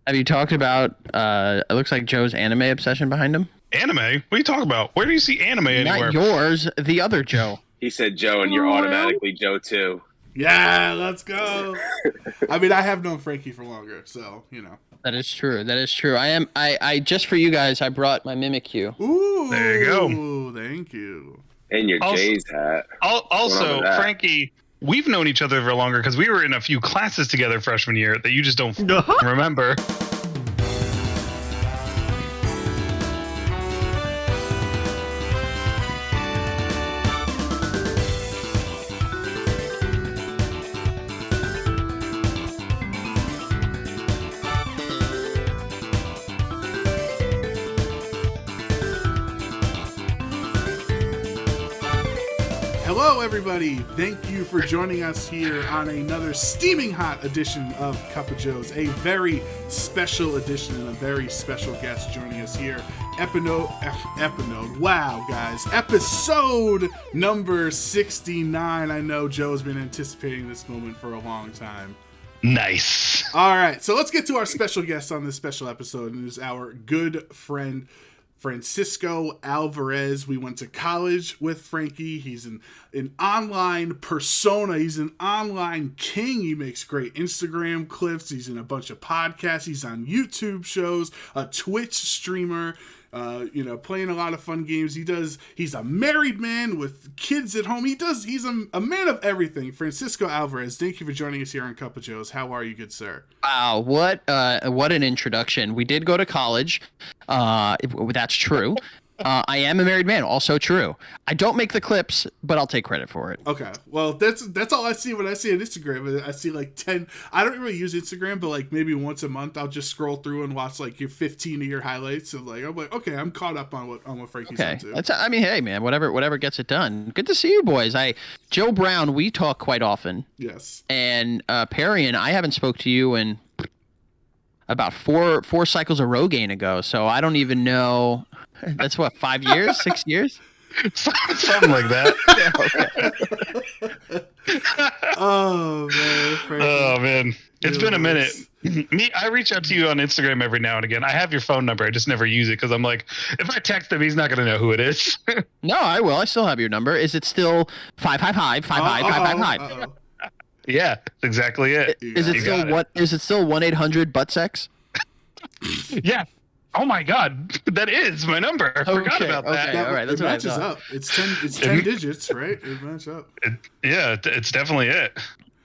Have you talked about? It looks like Joe's anime obsession behind him. Anime? What are you talking about? Where do you see anime anywhere? Not yours, the other Joe. He said Joe, and you're automatically Joe too. Yeah, let's go. I mean, I have known Frankie for longer, so you know. That is true. That is true. I just for you guys, I brought my Mimikyu. Ooh, there you go. Thank you. And your Jay's hat. Also, Frankie, we've known each other for longer because we were in a few classes together freshman year that you just don't remember. Hello, everybody. Thank you for joining us here on another steaming hot edition of Cup of Joe's. A very special edition and a very special guest joining us here. Wow, guys. Episode number 69. I know Joe's been anticipating this moment for a long time. Nice. All right, so let's get to our special guest on this special episode, and it is our good friend Francisco Alvarez. We went to college with Frankie. He's an online persona. He's an online king. He makes great Instagram clips. He's in a bunch of podcasts. He's on YouTube shows, a Twitch streamer, playing a lot of fun games. He's a married man with kids at home. He's a man of everything. Francisco Alvarez, thank you for joining us here on Cup of Joe's. How are you, good sir? Wow, what an introduction. We did go to college. That's true. I am a married man, also true. I don't make the clips, but I'll take credit for it. Okay, well, that's all I see when I see on Instagram. I see like 10. I don't really use Instagram, but like maybe once a month I'll just scroll through and watch like your 15 of your highlights, and I'm like, okay, I'm caught up on what Frankie's into. Hey man, whatever gets it done. Good to see you boys. Joe Brown, we talk quite often. Yes. And Perrion, I haven't spoke to you in about four cycles of Rogaine ago, so I don't even know. That's what, 5 years, 6 years, something like that. Yeah, okay. Oh man, Frankie. Oh man, it's been a minute. I reach out to you on Instagram every now and again. I have your phone number. I just never use it because I'm like, if I text him, he's not gonna know who it is. No, I will. I still have your number. Is it still 555-555-555? Yeah, that's exactly it. Is it still what? Is it still 1-800 butt sex? Yeah. Oh my God, that is my number. I forgot about that. Okay, all right, that's it what I matches thought. up. It's 10 digits, right? It matches up. It's definitely it.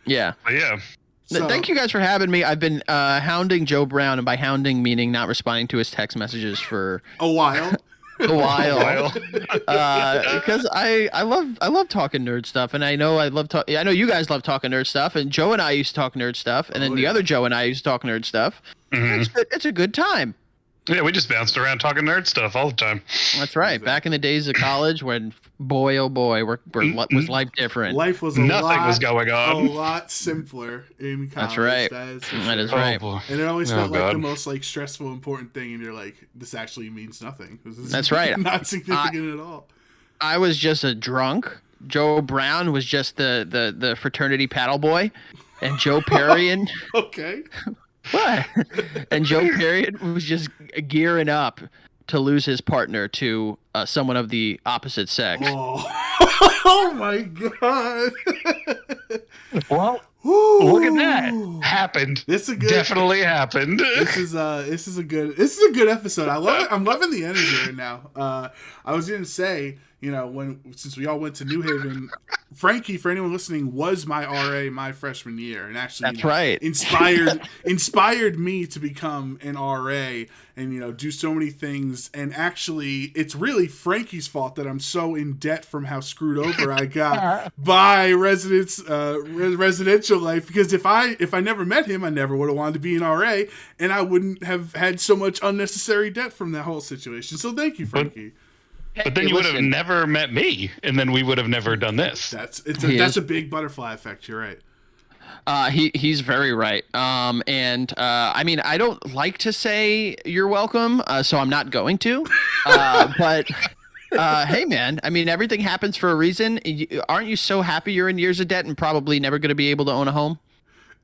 Yeah. But yeah. So, thank you guys for having me. I've been hounding Joe Brown, and by hounding meaning not responding to his text messages for a while. Because I love talking nerd stuff, and I know you guys love talking nerd stuff, and Joe and I used to talk nerd stuff, and then the other Joe and I used to talk nerd stuff. Mm-hmm. It's a good time. Yeah, we just bounced around talking nerd stuff all the time. That's right. Back in the days of college, when boy oh boy, was life different. Life was nothing was going on. A lot simpler in college. That's right. That is right. And it always felt like the most like stressful, important thing, and you're like, this actually means nothing. That's right. Not significant at all. I was just a drunk. Joe Brown was just the fraternity paddle boy, and Joe Perrion. Okay. What? And Joe Perrion was just gearing up to lose his partner to someone of the opposite sex. Oh my God. Well, look at that. Happened. Definitely happened. This is a good episode. I love it. I'm loving the energy right now. I was gonna say, since we all went to New Haven, Frankie, for anyone listening, was my RA my freshman year, and actually that's right. inspired me to become an RA and do so many things. And actually, it's really Frankie's fault that I'm so in debt from how screwed over I got by residential life. Because if I never met him, I never would have wanted to be an RA, and I wouldn't have had so much unnecessary debt from that whole situation. So thank you, Frankie. But then you would have never met me, and then we would have never done this. That's a big butterfly effect. You're right. He's very right. I mean, I don't like to say you're welcome, so I'm not going to. But hey, man, I mean, everything happens for a reason. Aren't you so happy you're in years of debt and probably never going to be able to own a home?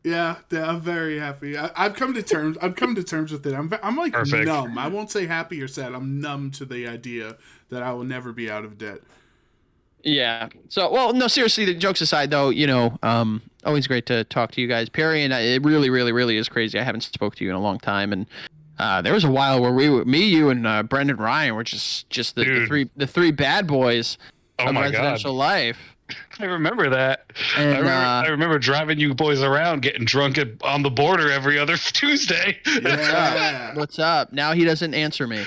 Yeah, I'm very happy. I've come to terms. I've come to terms with it. I'm like Perfect. numb. I won't say happy or sad. I'm numb to the idea that I will never be out of debt. Yeah. So, well, no, seriously, the jokes aside, though, always great to talk to you guys. Perry, and it really, really, really is crazy. I haven't spoke to you in a long time, and there was a while where you and Brendan Ryan were just the three bad boys of residential life. I remember that. And, I remember driving you boys around, getting drunk on the border every other Tuesday. Yeah. What's up? Now he doesn't answer me.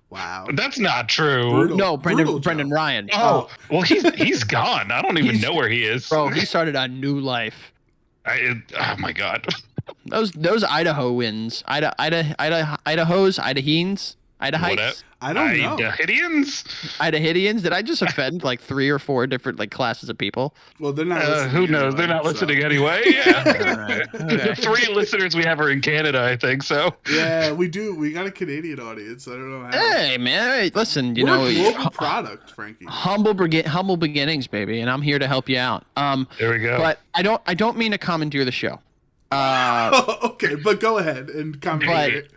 Wow. That's not true. Brutal. No, Brutal, Brendan Joe. Ryan. Oh, well, he's gone. I don't even know where he is. Bro, he started a new life. Oh my God. Those Idaho wins. Idaho's, Idaheans, Idahites. I don't know. Idahidians? Did I just offend like 3 or 4 different like classes of people? Well, they're not. Who knows? Anyway, They're not so. listening anyway. Yeah. All right. Okay. The 3 listeners we have are in Canada, I think. So. Yeah, we do. We got a Canadian audience. I don't know how. Hey man, hey, listen, We're a global product, Frankie. humble beginnings, baby, and I'm here to help you out. There we go. But I don't mean to commandeer the show. Okay, but go ahead and comment. it.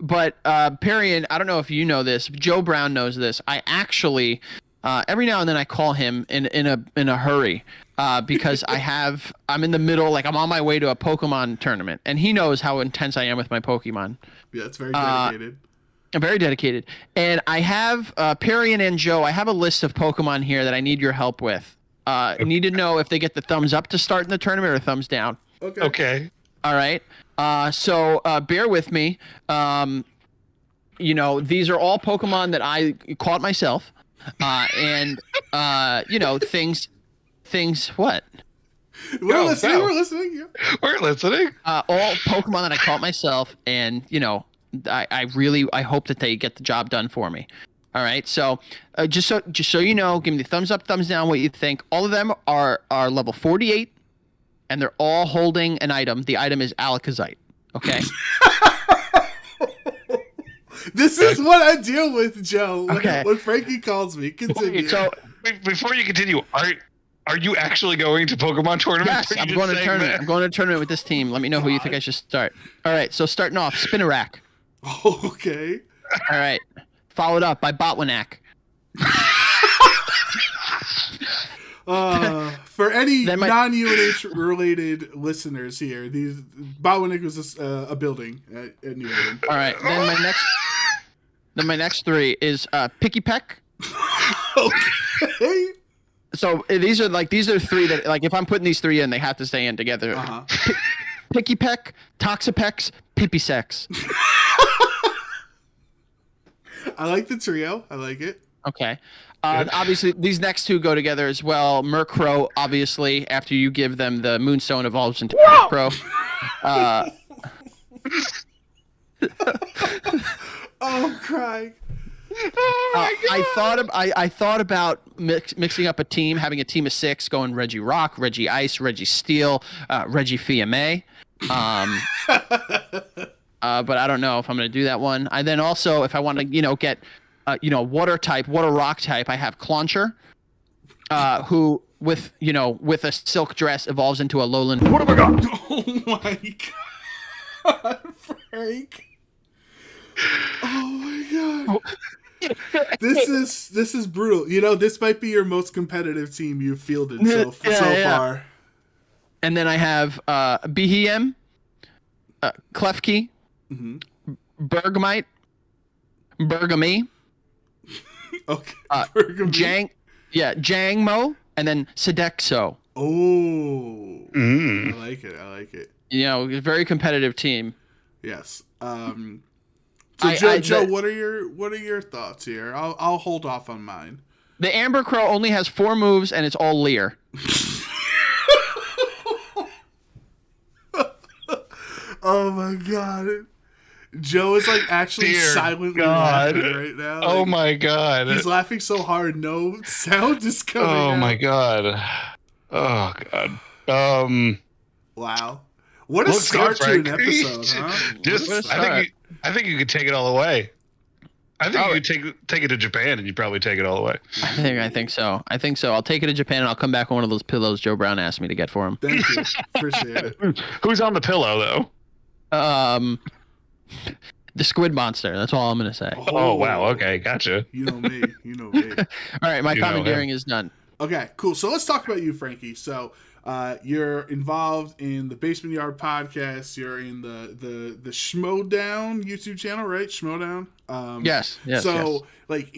But Perry, and I don't know if you know this, Joe Brown knows this. I actually every now and then I call him in a hurry because I'm in the middle, like I'm on my way to a Pokemon tournament, and he knows how intense I am with my Pokemon. Yeah, it's very dedicated. I'm very dedicated, and I have Perry and Joe. I have a list of Pokemon here that I need your help with. Need to know if they get the thumbs up to start in the tournament or thumbs down. Okay. All right. So bear with me. These are all Pokemon that I caught myself. And things what? We're listening. Yeah. We're listening. All Pokemon that I caught myself, and I hope that they get the job done for me. All right. So just so you know, give me the thumbs up, thumbs down, what you think. All of them are level 48. And they're all holding an item. The item is Alakazite. Okay? This is what I deal with, Joe, Okay. when Frankie calls me. Continue. So, Before you continue, are you actually going to Pokemon tournaments? yes, I'm going to tournament. I'm going to tournament with this team. Let me know who you think I should start. All right, so starting off, Spinarak. Okay. All right. Followed up by Botwinak. For any Then my- non-UNH related listeners here, Botwinik was a building at New England. All right. Then my next 3 is Picky Peck. Okay. So these are 3 that, like, if I'm putting these 3 in, they have to stay in together. Uh-huh. Picky Peck, Toxapex, Pippy Sex. I like the trio. I like it. Okay. Obviously, these next 2 go together as well. Murkrow, obviously, after you give them the Moonstone, evolves into Murkrow. Oh, I'm crying. I thought about mixing up a team, having a team of 6, going Reggie Rock, Reggie Ice, Reggie Steel, Reggie Fiamme. But I don't know if I'm going to do that one. And then also, if I want to, get water rock type, I have Clauncher, who with a silk dress evolves into a lowland. What have I got? Oh my god, Frank. Oh my god. This is brutal. This might be your most competitive team you've fielded so far. And then I have Behem, Klefki, Bergmite, Bergamy, Okay. Jangmo, and then Sodexo. Oh. I like it. Very competitive team. Yes. So Joe, what are your thoughts here? I'll hold off on mine. The Amber Crow only has 4 moves, and it's all Leer. Oh my god. Joe is like actually silently laughing right now. Oh my god. He's laughing so hard no sound is coming Oh out. my god. Oh god. Wow. What a start to an episode, huh? I think you could take it all away. I think you could take it to Japan and you'd probably take it all the way. I think so. I'll take it to Japan and I'll come back on one of those pillows Joe Brown asked me to get for him. Thank you. Appreciate it. Who's on the pillow though? The squid monster. That's all I'm gonna say. Oh wow. Okay, gotcha. You know me. All right, my commandeering is done. Okay, cool. So let's talk about you, Frankie. So you're involved in the Basement Yard podcast. You're in the Schmodown YouTube channel, right? Schmodown. Yes. So, like,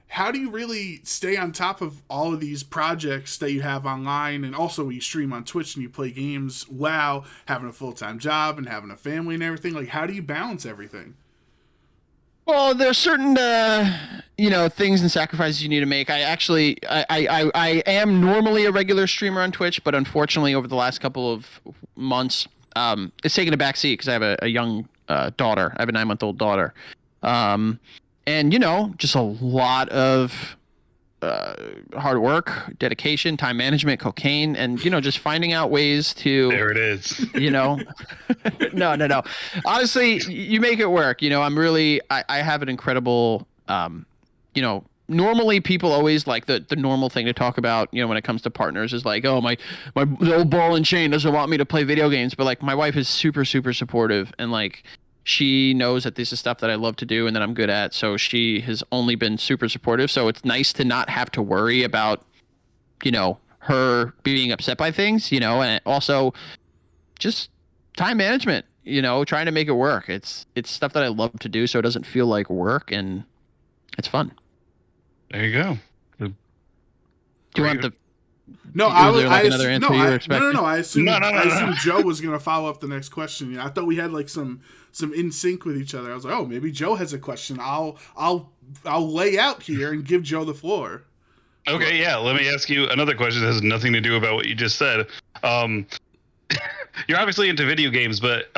how do you really stay on top of all of these projects that you have online, and also you stream on Twitch and you play games while having a full-time job and having a family and everything? Like, how do you balance everything? Well, there's certain, things and sacrifices you need to make. I am normally a regular streamer on Twitch, but unfortunately over the last couple of months, it's taken a backseat because I have a young daughter. I have a 9-month-old daughter. And, just a lot of hard work, dedication, time management, cocaine, and, just finding out ways to... There it is. No. Honestly, you make it work. I have an incredible, normally people always like the normal thing to talk about, when it comes to partners is like, oh, the old ball and chain doesn't want me to play video games. But like my wife is super, super supportive, and like, she knows that this is stuff that I love to do and that I'm good at. So she has only been super supportive. So it's nice to not have to worry about, her being upset by things, and also just time management, trying to make it work. It's stuff that I love to do. So it doesn't feel like work, and it's fun. There you go. Do you want the... No, another answer you were expecting? No. I assumed Joe was going to follow up the next question. I thought we had like some in sync with each other. I was like, oh, maybe Joe has a question. I'll lay out here and give Joe the floor. Okay, yeah. Let me ask you another question that has nothing to do about what you just said. You're obviously into video games, but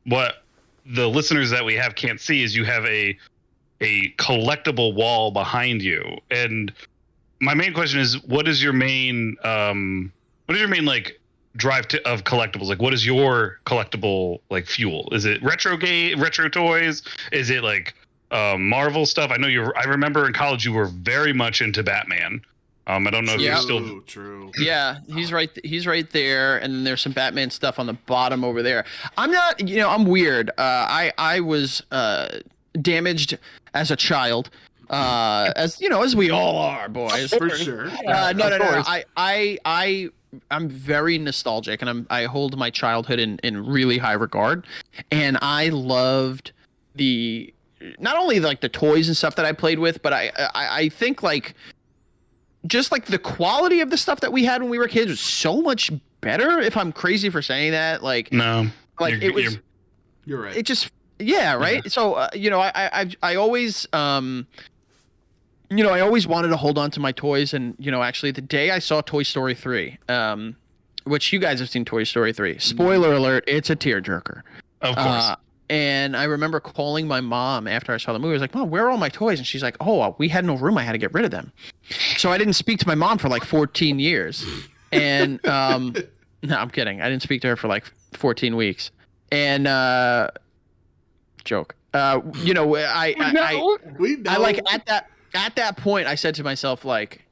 what the listeners that we have can't see is you have a collectible wall behind you. And my main question is, what is your main like drive of collectibles? Like, what is your collectible like fuel? Is it retro toys? Is it like Marvel stuff? I know I remember in college you were very much into Batman. I don't know if you're still true. Yeah, he's right there, and then there's some Batman stuff on the bottom over there. I'm not, I'm weird. I was damaged as a child. As we all are, boys. For sure. No. I'm very nostalgic, and I hold my childhood in really high regard. And I loved not only like the toys and stuff that I played with, but I think like just like the quality of the stuff that we had when we were kids was so much better. If I'm crazy for saying that, like no, like you're right. It just right. Yeah. So I always I always wanted to hold on to my toys, and actually the day I saw Toy Story 3, which you guys have seen Toy Story 3. Spoiler alert, it's a tearjerker. Of course. And I remember calling my mom after I saw the movie. I was like, Mom, where are all my toys? And she's like, oh, we had no room. I had to get rid of them. So I didn't speak to my mom for like 14 years. And no, I'm kidding. I didn't speak to her for like 14 weeks. And joke. I like at that point, I said to myself, like,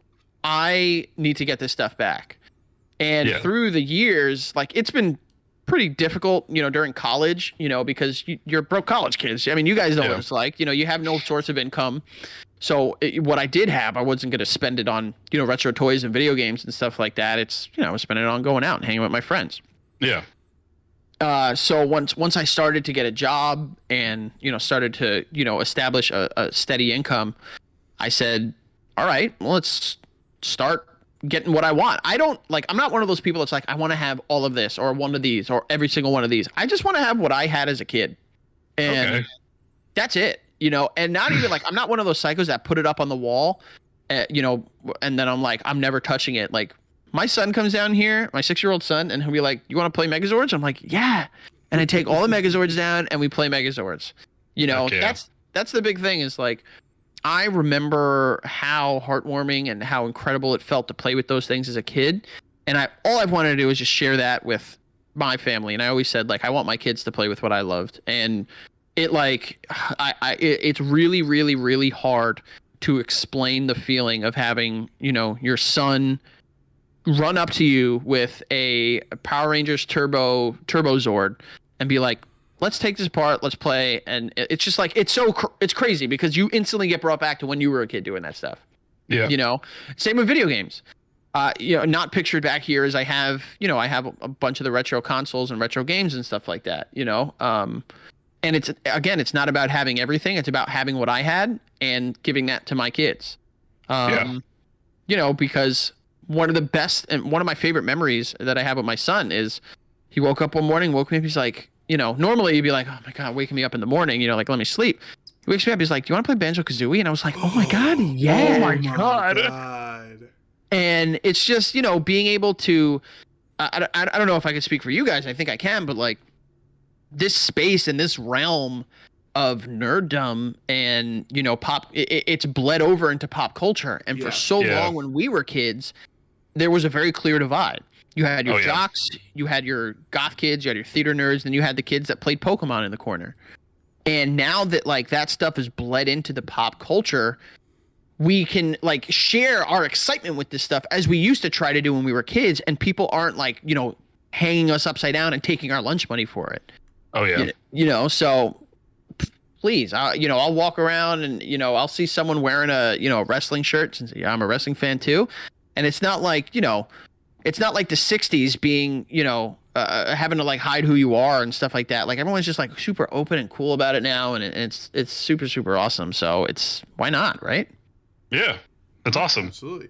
I need to get this stuff back. And through the years, like, it's been pretty difficult, during college, because you're broke college kids. I mean, you guys know what it's like. You have no source of income. So what I did have, I wasn't going to spend it on, retro toys and video games and stuff like that. It's, I was spending it on going out and hanging with my friends. Yeah. So once I started to get a job and, started to, establish a steady income, I said, all right, well, let's start getting what I want. I'm not one of those people that's like, I want to have all of this or one of these or every single one of these. I just want to have what I had as a kid. And that's it, and not even like, I'm not one of those psychos that put it up on the wall, and then I'm like, I'm never touching it. Like, my son comes down here, my 6-year-old son, and he'll be like, you want to play Megazords? I'm like, yeah. And I take all the Megazords down and we play Megazords. That's the big thing is like, I remember how heartwarming and how incredible it felt to play with those things as a kid. And all I've wanted to do is just share that with my family. And I always said, like, I want my kids to play with what I loved. And it's really, really, really hard to explain the feeling of having, your son run up to you with a Power Rangers Turbo Zord and be like, let's take this apart, let's play. And it's just like, it's crazy because you instantly get brought back to when you were a kid doing that stuff. Yeah. Same with video games. Not pictured back here as I have a bunch of the retro consoles and retro games and stuff like that, and it's not about having everything. It's about having what I had and giving that to my kids. Because one of the best and one of my favorite memories that I have with my son is he woke up one morning, woke me up. He's like, normally you'd be like, oh my God, waking me up in the morning, like, let me sleep. He wakes me up. He's like, do you want to play Banjo-Kazooie? And I was like, oh my God, yeah. Oh my God. And it's just, being able to, I don't know if I can speak for you guys. I think I can, but like this space and this realm of nerddom and, it's bled over into pop culture. And for so long when we were kids, there was a very clear divide. You had your jocks, you had your goth kids, you had your theater nerds, and you had the kids that played Pokemon in the corner. And now that like that stuff is bled into the pop culture, we can like share our excitement with this stuff as we used to try to do when we were kids, and people aren't like, hanging us upside down and taking our lunch money for it. Oh yeah. So please, I'll walk around and, I'll see someone wearing a wrestling shirt and say, yeah, I'm a wrestling fan too. And it's not like, it's not like the 60s being, having to like hide who you are and stuff like that. Like everyone's just like super open and cool about it now. And it's super, super awesome. So why not? Right. Yeah. That's awesome. Absolutely.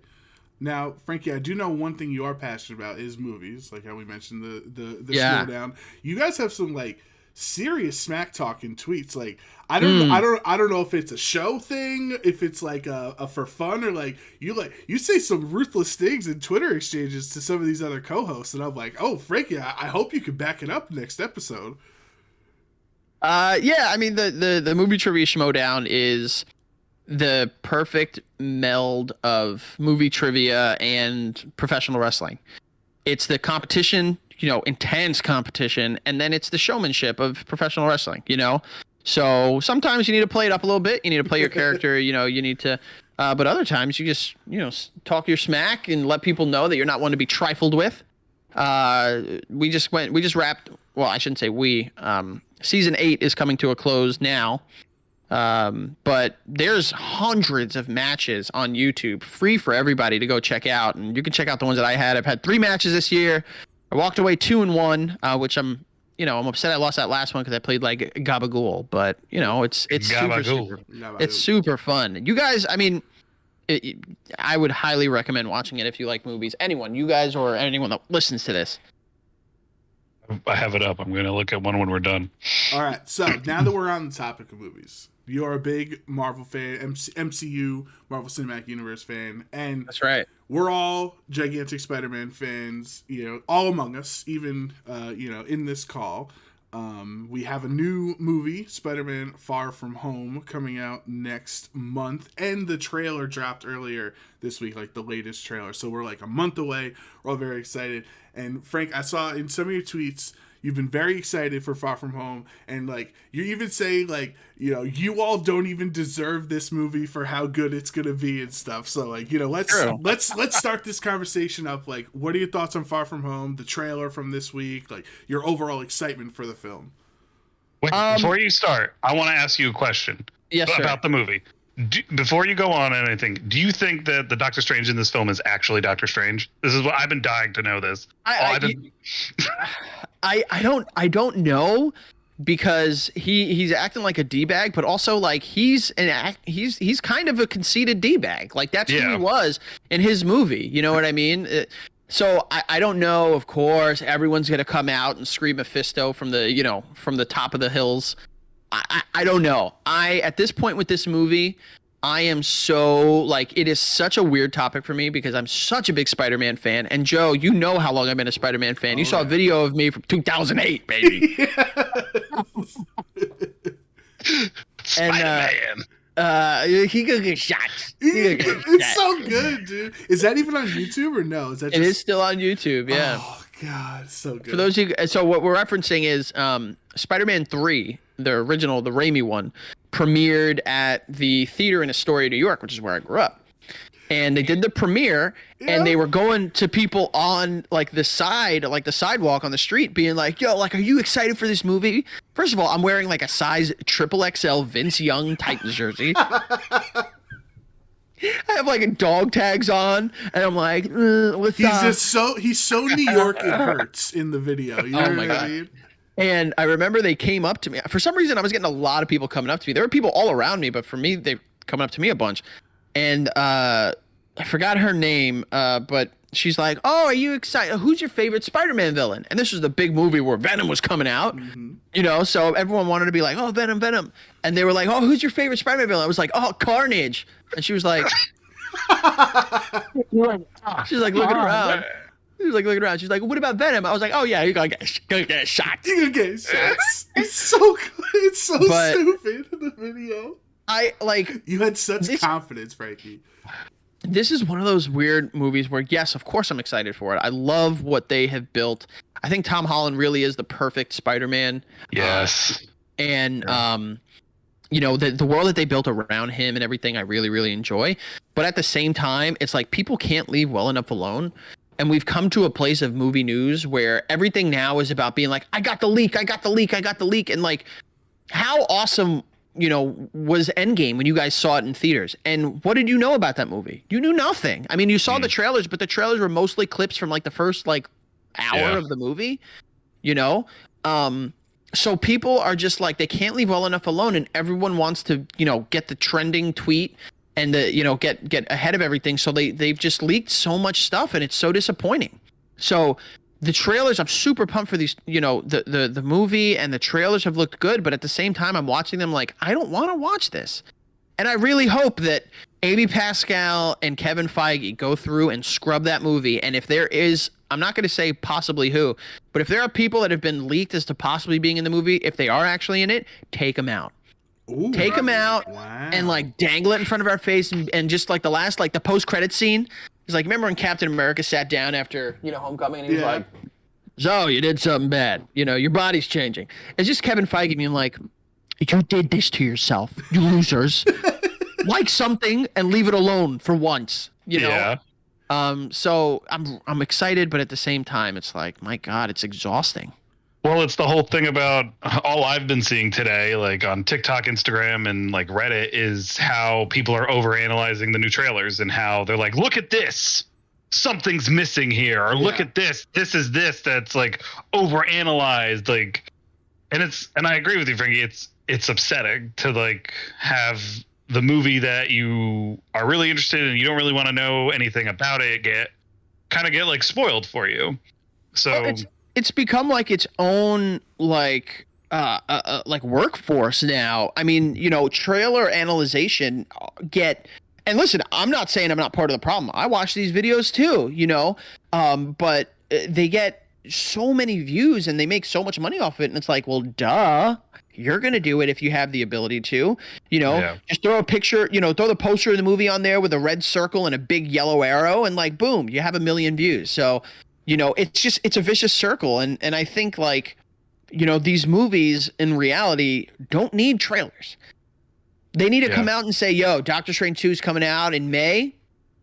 Now, Frankie, I do know one thing you are passionate about is movies, like how we mentioned the slowdown. You guys have some like serious smack talking tweets. Like I don't know if it's a show thing, if it's like a for fun, or like you say some ruthless things in Twitter exchanges to some of these other co-hosts, and I'm like, oh, Frankie, I hope you can back it up next episode. Yeah, I mean the movie trivia schmodown is the perfect meld of movie trivia and professional wrestling. It's the competition, intense competition, and then it's the showmanship of professional wrestling, So sometimes you need to play it up a little bit. You need to play your character, you need to, but other times you just, talk your smack and let people know that you're not one to be trifled with. We just wrapped, well, I shouldn't say season 8 is coming to a close now. But there's hundreds of matches on YouTube free for everybody to go check out. And you can check out the ones that I had. I've had 3 matches this year. I walked away 2-1, which I'm upset I lost that last one because I played like Gabagool, but it's super fun. You guys, I mean, I would highly recommend watching it if you like movies. Anyone, you guys, or anyone that listens to this. I have it up. I'm going to look at one when we're done. All right. So now that we're on the topic of movies, you're a big Marvel fan, MCU, Marvel Cinematic Universe fan, and that's right. We're all gigantic Spider-Man fans, all among us, even, in this call. We have a new movie, Spider-Man Far From Home, coming out next month, and the trailer dropped earlier this week, like the latest trailer. So we're like a month away. We're all very excited. And Frank, I saw in some of your tweets, you've been very excited for Far From Home, and like you even say like, you all don't even deserve this movie for how good it's gonna be and stuff. So like, let's start this conversation up. Like, what are your thoughts on Far From Home, the trailer from this week, like your overall excitement for the film? Wait, before you start, I want to ask you a question about the movie. Before you go on anything, do you think that the Doctor Strange in this film is actually Doctor Strange? This is what I've been dying to know this. I don't know, because he's acting like a D-bag, but also like he's kind of a conceited D-bag. Like that's who he was in his movie. You know what I mean? So I don't know. Of course, everyone's gonna come out and scream Mephisto from the top of the hills. I don't know. At this point with this movie, I am so like, it is such a weird topic for me because I'm such a big Spider-Man fan. And Joe, you know how long I've been a Spider-Man fan. You saw a video of me from 2008, baby. Spider-Man. He could get shot. It's so good, dude. Is that even on YouTube or no? It is still on YouTube, yeah. Oh God, so good. For those of you, so what we're referencing is Spider-Man 3, the original, the Raimi one, premiered at the theater in Astoria, New York, which is where I grew up. And they did the premiere, and they were going to people on like the sidewalk on the street, being like, "Yo, like, are you excited for this movie?" First of all, I'm wearing like a size XXL Vince Young Titans jersey. I have like dog tags on, and I'm like, "What's up?" He's so New York it hurts in the video. You know what I mean? And I remember they came up to me. For some reason, I was getting a lot of people coming up to me. There were people all around me, but for me, they coming up to me a bunch. And I forgot her name, but she's like, "Oh, are you excited? Who's your favorite Spider-Man villain?" And this was the big movie where Venom was coming out, you know, so everyone wanted to be like, "Oh, Venom, Venom." And they were like, "Oh, who's your favorite Spider-Man villain?" I was like, "Oh, Carnage." And she was like, she's like looking around. She was like looking around. She's like, "What about Venom?" I was like, "Oh, yeah, you're going to get shot." You're going to get shot. It's so good. It's so stupid in the video. You had such confidence, Frankie. This is one of those weird movies where, yes, of course I'm excited for it. I love what they have built. I think Tom Holland really is the perfect Spider-Man. Yes. And, you know, the world that they built around him and everything, I really, really enjoy. But at the same time, it's like people can't leave well enough alone. And we've come to a place of movie news where everything now is about being like, I got the leak. And like, how awesome, you know, was Endgame when you guys saw it in theaters? And what did you know about that movie? You knew nothing. I mean, you saw the trailers, but the trailers were mostly clips from like the first like hour of the movie, you know? So people are just like, they can't leave well enough alone, and everyone wants to, you know, get the trending tweet and you know, get ahead of everything. So they've just leaked so much stuff, and it's so disappointing. So the trailers, I'm super pumped for these, you know, the movie and the trailers have looked good, but at the same time, I'm watching them like, I don't want to watch this. And I really hope that Amy Pascal and Kevin Feige go through and scrub that movie. And if there is, I'm not going to say possibly who, but if there are people that have been leaked as to possibly being in the movie, if they are actually in it, take them out. Ooh, take them out and like dangle it in front of our face, and just like the last, like the post-credit scene. It's like, remember when Captain America sat down after, you know, Homecoming, and he was like, "So you did something bad. You know, your body's changing." It's just Kevin Feige being like, "You did this to yourself, you losers." Like something and leave it alone for once, you know? Yeah. So I'm excited, but at the same time, it's like, my God, it's exhausting. Well, it's the whole thing about all I've been seeing today, like on TikTok, Instagram, and like Reddit, is how people are overanalyzing the new trailers and how they're like, "Look at this, something's missing here," or "Look at this is this that's like overanalyzed." Like, and I agree with you, Frankie. It's upsetting to like have the movie that you are really interested in and you don't really want to know anything about it get like spoiled for you. So. Well, it's become like its own like workforce now. I mean, you know, trailer analyzation and listen, I'm not saying I'm not part of the problem. I watch these videos too, you know, but they get so many views and they make so much money off it, and it's like, well, duh. You're going to do it if you have the ability to, you know, just throw a picture, you know, throw the poster of the movie on there with a red circle and a big yellow arrow, and like, boom, you have 1 million views. So, you know, it's a vicious circle. And I think like, you know, these movies in reality don't need trailers. They need to come out and say, "Yo, Doctor Strange 2 is coming out in May.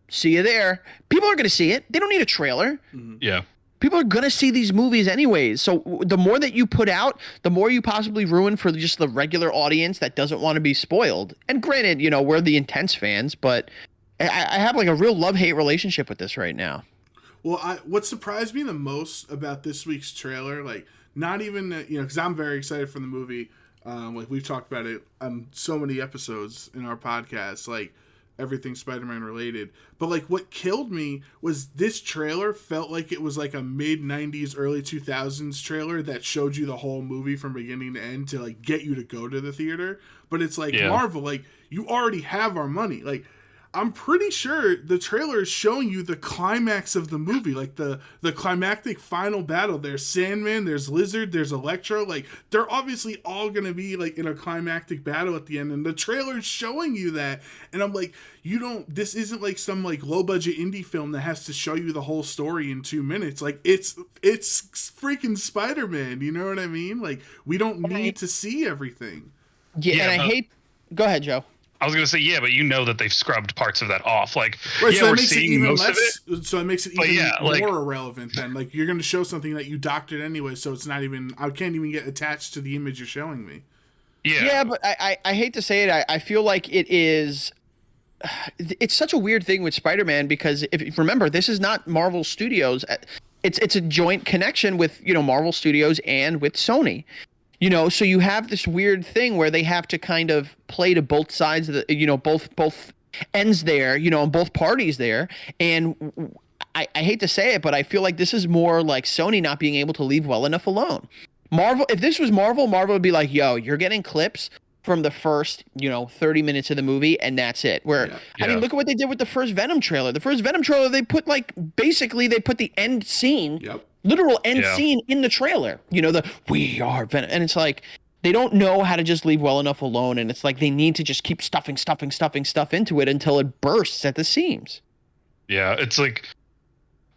See you there." People are going to see it. They don't need a trailer. Yeah. People are going to see these movies anyways. So the more that you put out, the more you possibly ruin for just the regular audience that doesn't want to be spoiled. And granted, you know, we're the intense fans, but I have like a real love-hate relationship with this right now. Well, what surprised me the most about this week's trailer, like not even, you know, because I'm very excited for the movie. Like we've talked about it on so many episodes in our podcast, like everything Spider-Man related. But like what killed me was this trailer felt like it was like a mid-90s, early 2000s trailer that showed you the whole movie from beginning to end to like get you to go to the theater. But it's like Marvel, like you already have our money. Like I'm pretty sure the trailer is showing you the climax of the movie, like the climactic final battle. There's Sandman, there's Lizard, there's Electro. Like, they're obviously all gonna be like in a climactic battle at the end, and the trailer's showing you that. And I'm like, this isn't like some like low budget indie film that has to show you the whole story in 2 minutes. Like, it's freaking Spider-Man. You know what I mean? Like, we don't need to see everything. Yeah, and I hate. Go ahead, Joe. I was going to say, yeah, but you know that they've scrubbed parts of that off. Like, right, yeah, so we're seeing most of it. So it makes it even more irrelevant then. Like, you're going to show something that you doctored anyway, so it's not even... I can't even get attached to the image you're showing me. Yeah, but I hate to say it. I feel like it is... It's such a weird thing with Spider-Man because, if remember, this is not Marvel Studios. It's a joint connection with, Marvel Studios and with Sony. So you have this weird thing where they have to kind of play to both sides of the, both ends there, and both parties there. And I hate to say it, but I feel like this is more like Sony not being able to leave well enough alone. Marvel, if this was Marvel would be like, yo, you're getting clips from the first, 30 minutes of the movie, and that's it. I mean, look at what they did with the first Venom trailer. The first Venom trailer, they put the end scene, literal end scene in the trailer. We are Venom. And it's like, they don't know how to just leave well enough alone, and it's like they need to just keep stuffing stuff into it until it bursts at the seams. Yeah, it's like...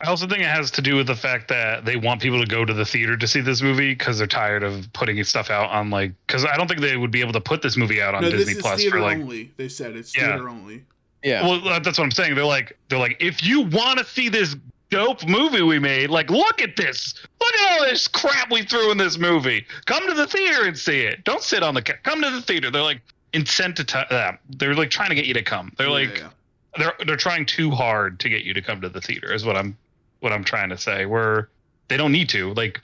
I also think it has to do with the fact that they want people to go to the theater to see this movie because they're tired of putting stuff out on because I don't think they would be able to put this movie out on Disney Plus for like only. They said it's theater only. Yeah. Well, that's what I'm saying. They're like if you want to see this dope movie we made, like look at this. Look at all this crap we threw in this movie. Come to the theater and see it. Don't sit on the come to the theater. They're like incentivize. They're like trying to get you to come. They're they're trying too hard to get you to come to the theater. Is what I'm trying to say, where they don't need to. Like,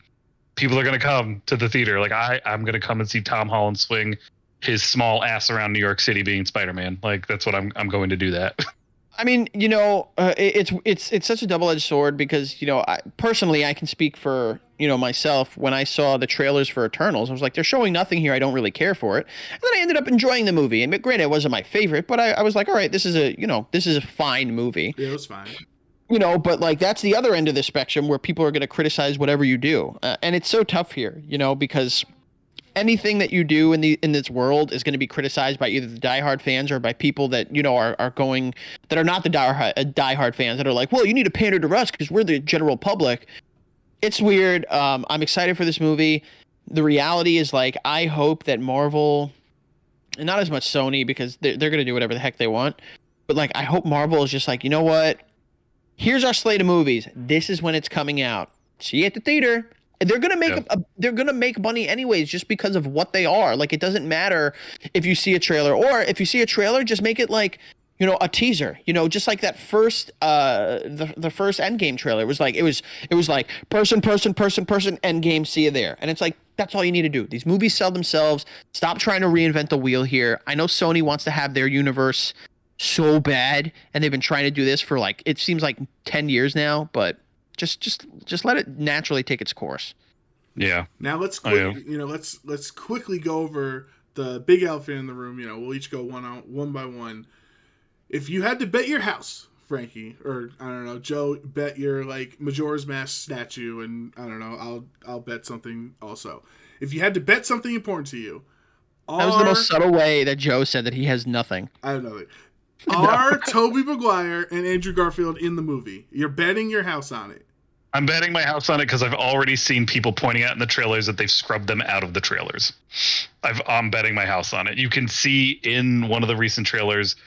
people are going to come to the theater. Like, I'm going to come and see Tom Holland swing his small ass around New York City being Spider-Man. Like, that's what I'm going to do that. I mean, it's such a double-edged sword because, personally, I can speak for, myself. When I saw the trailers for Eternals, I was like, they're showing nothing here. I don't really care for it. And then I ended up enjoying the movie. And granted, it wasn't my favorite, but I was like, all right, this is a fine movie. Yeah, it was fine. But like that's the other end of the spectrum where people are going to criticize whatever you do, and it's so tough here, because anything that you do in this world is going to be criticized by either the diehard fans or by people that are going that are not the diehard fans that are like, well, you need to pander to us because we're the general public. It's weird. I'm excited for this movie. The reality is like I hope that Marvel, and not as much Sony because they're going to do whatever the heck they want, but like I hope Marvel is just like, you know what? Here's our slate of movies. This is when it's coming out. See you at the theater. And they're gonna make they're gonna make money anyways, just because of what they are. Like it doesn't matter if you see a trailer, or if you see a trailer, just make it like a teaser. Just like that first the first Endgame trailer. It was like person Endgame. See you there. And it's like that's all you need to do. These movies sell themselves. Stop trying to reinvent the wheel here. I know Sony wants to have their universe so bad, and they've been trying to do this for like it seems like 10 years now, but just let it naturally take its course. Yeah. Now let's quickly go over the big elephant in the room. We'll each go one by one. If you had to bet your house, Frankie, or I don't know, Joe, bet your like Majora's Mask statue, and I don't know, I'll bet something also. If you had to bet something important to you, that was the most subtle way that Joe said that he has nothing. I have nothing. Are Tobey Maguire and Andrew Garfield in the movie? You're betting your house on it. I'm betting my house on it because I've already seen people pointing out in the trailers that they've scrubbed them out of the trailers. I'm betting my house on it. You can see in one of the recent trailers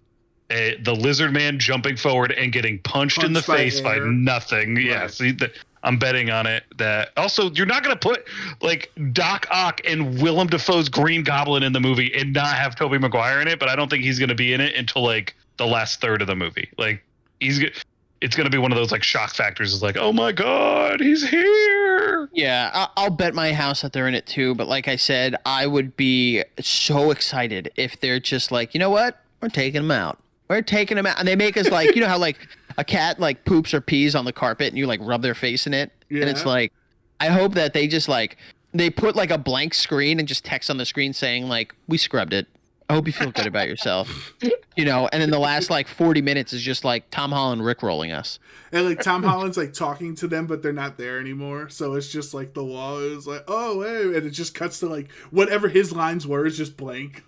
the Lizard Man jumping forward and getting punched in the face by nothing. Right. Yeah, see, I'm betting on it. That also, you're not going to put like Doc Ock and Willem Dafoe's Green Goblin in the movie and not have Tobey Maguire in it, but I don't think he's going to be in it until like the last third of the movie. Like it's going to be one of those like shock factors. It's like, oh my God, he's here. Yeah, I'll bet my house that they're in it too. But like I said, I would be so excited if they're just like, you know what? We're taking them out. We're taking them out. And they make us like, how like a cat like poops or pees on the carpet and you like rub their face in it. Yeah. And it's like, I hope that they just like, they put like a blank screen and just text on the screen saying like, we scrubbed it. I hope you feel good about yourself. You know, and then the last like 40 minutes is just like Tom Holland rickrolling us. And like Tom Holland's like talking to them, but they're not there anymore. So it's just like the wall is like, oh, hey, and it just cuts to like whatever his lines were is just blank.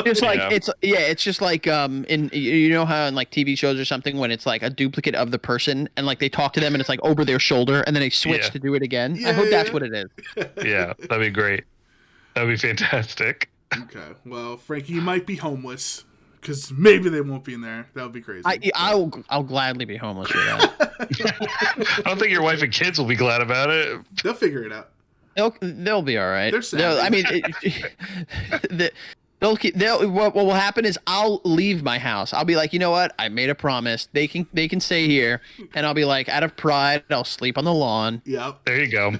It's like it's just like in you know how in like TV shows or something when it's like a duplicate of the person and like they talk to them and it's like over their shoulder and then they switch to do it again. I hope that's what it is. Yeah, that'd be great. That'd be fantastic. Okay, well, Frankie, you might be homeless because maybe they won't be in there. That would be crazy. I'll gladly be homeless for that. I don't think your wife and kids will be glad about it. They'll figure it out. They'll be all right. They're sad. I mean, what will happen is I'll leave my house. I'll be like, you know what? I made a promise. They can stay here, and I'll be like, out of pride, I'll sleep on the lawn. Yep. There you go.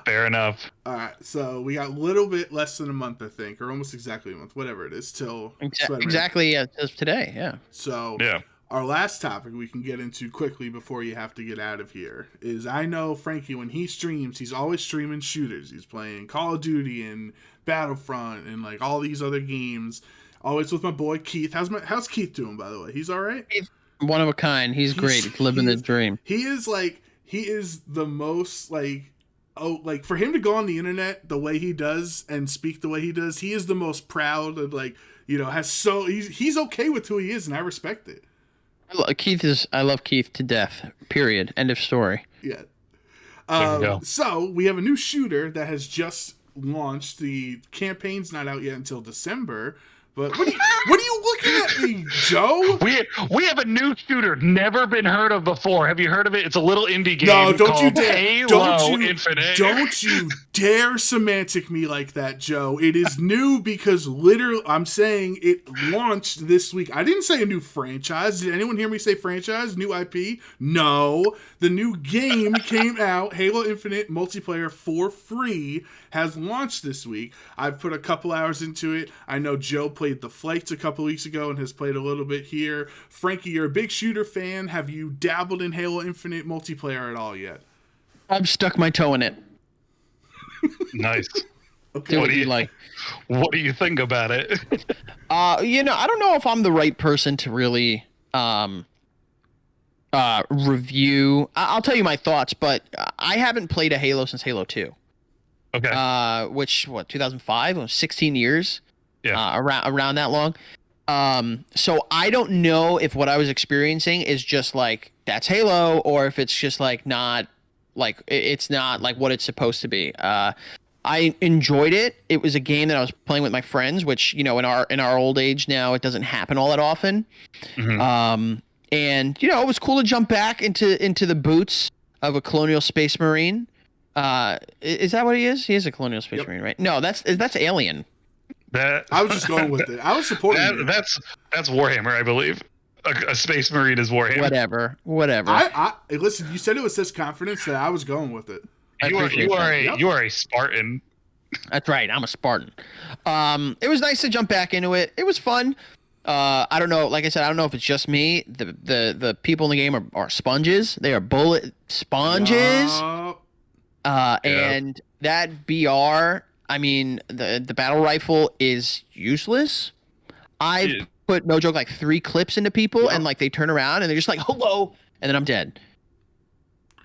Fair enough. All right, so we got a little bit less than a month, I think, or almost exactly a month, whatever it is, till exactly as today. Yeah. So yeah. Our last topic we can get into quickly before you have to get out of here is I know Frankie, when he streams, he's always streaming shooters. He's playing Call of Duty and Battlefront and like all these other games. Always with my boy Keith. How's Keith doing, by the way? He's all right? He's one of a kind. He's great. He's living the dream. He is the most like for him to go on the internet the way he does and speak the way he does, he is the most proud and like, you know, he's okay with who he is and I respect it. I love Keith to death. Period. End of story. Yeah. Go. So we have a new shooter that has just launched. The campaign's not out yet until December. But what are you looking at me, Joe? We have a new shooter never been heard of before. Have you heard of it? It's a little indie game. No, don't called you dare! Halo Infinite. Don't you dare semantic me like that, Joe. It is new because literally, I'm saying it launched this week. I didn't say a new franchise. Did anyone hear me say franchise? New IP? No. The new game came out. Halo Infinite multiplayer for free has launched this week. I've put a couple hours into it. I know Joe played the flights a couple weeks ago and has played a little bit here. Frankie, you're a big shooter fan. Have you dabbled in Halo Infinite multiplayer at all yet? I've stuck my toe in it. Nice. Okay. What do you like? What do you think about it? You know, I don't know if I'm the right person to really review. I'll tell you my thoughts, but I haven't played a Halo since Halo 2. Okay. Which 2005? 16 years. Yeah. Around that long. So I don't know if what I was experiencing is just like that's Halo, or if it's just like not like it's not like what it's supposed to be. I enjoyed it. It was a game that I was playing with my friends, which, you know, in our old age now, it doesn't happen all that often. Mm-hmm. And you know, it was cool to jump back into the boots of a Colonial Space Marine. Is that what he is? He is a Colonial Space Marine, right? No, that's Alien. I was just going with it. I was supporting you. That's Warhammer, I believe. A Space Marine is Warhammer. Whatever. I listen. You said it with such confidence that I was going with it. You are a Spartan. That's right. I'm a Spartan. It was nice to jump back into it. It was fun. I don't know. Like I said, I don't know if it's just me. The people in the game are sponges. They are bullet sponges. And that BR, I mean, the battle rifle is useless. I've put, no joke, like 3 clips into people, and like they turn around and they're just like, hello, and then I'm dead.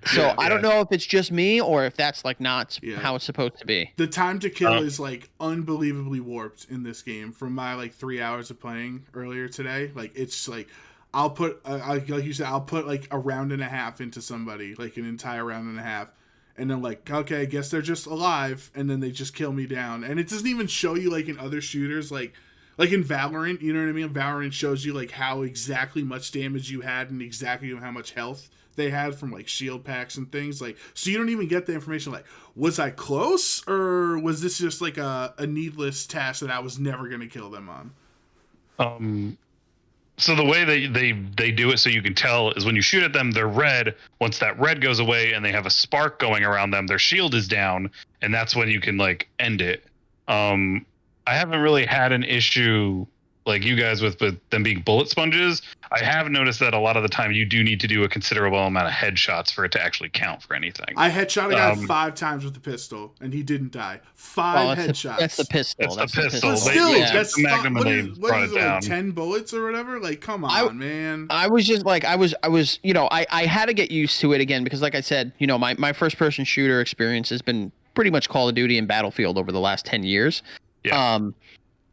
So I don't know if it's just me or if that's like not how it's supposed to be. The time to kill is like unbelievably warped in this game from my like 3 hours of playing earlier today. Like it's like I'll put like you said, I'll put like a round and a half into somebody, like an entire round and a half. And then like, okay, I guess they're just alive, and then they just kill me down. And it doesn't even show you like in other shooters, like in Valorant, you know what I mean? Valorant shows you like how exactly much damage you had and exactly how much health they had from like shield packs and things. Like, so you don't even get the information like, was I close, or was this just like a needless task that I was never going to kill them on? So the way they do it so you can tell is when you shoot at them, they're red. Once that red goes away and they have a spark going around them, their shield is down, and that's when you can like end it. I haven't really had an issue like you guys with them being bullet sponges, I have noticed that a lot of the time you do need to do a considerable amount of headshots for it to actually count for anything. I headshot a guy 5 times with the pistol, and he didn't die. 5 headshots. That's the pistol. That's the pistol. But still, that's the Magnum, and they brought it down. Like 10 bullets or whatever? Like, come on, man. I was just like, I was, I had to get used to it again because, like I said, my first person shooter experience has been pretty much Call of Duty and Battlefield over the last 10 years. Yeah.